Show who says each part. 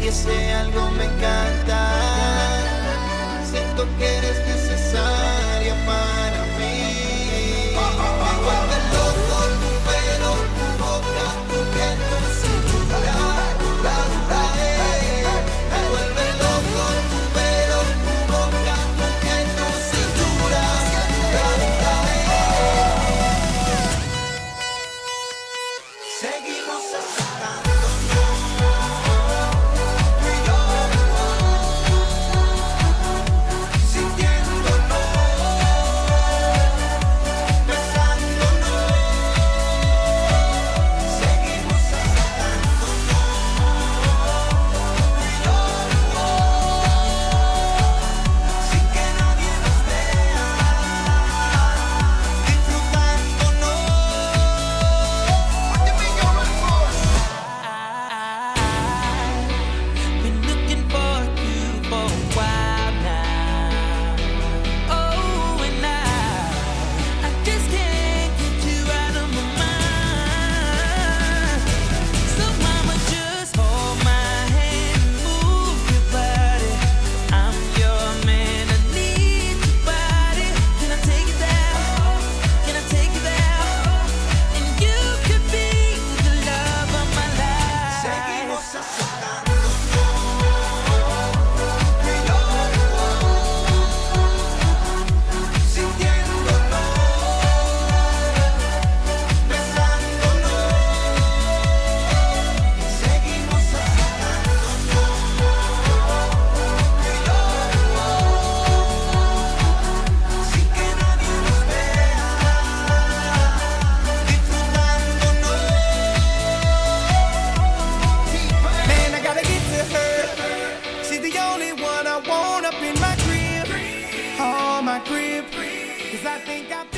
Speaker 1: y ese algo me encanta. Siento que eres necesaria para mí. Me vuelve loco tu pelo, tu boca, tu piel, tu cintura. Me vuelve loco tu pelo, tu boca, tu piel, tu cintura. Seguimos acercándonos, tú y yo, sintiéndonos, besándonos. Seguimos acercándonos, tú y yo, sin que nadie nos vea, disfrutándonos. Been looking for you for a while now. Oh, and I just can't get you out of my mind. So mama, just hold my hand and move your body. I'm your man, I need your body. Can I take you there? Can I take you there? And you could be the love of my life. Seguimos acercándonos, tú y yo, sintiéndonos, besándonos. Seguimos acercándonos, tú y yo, sin que nadie nos vea, disfrutándonos. Man, I gotta get to her. She's the only one I want up in my crib. Oh, my crib. 'Cause I think I've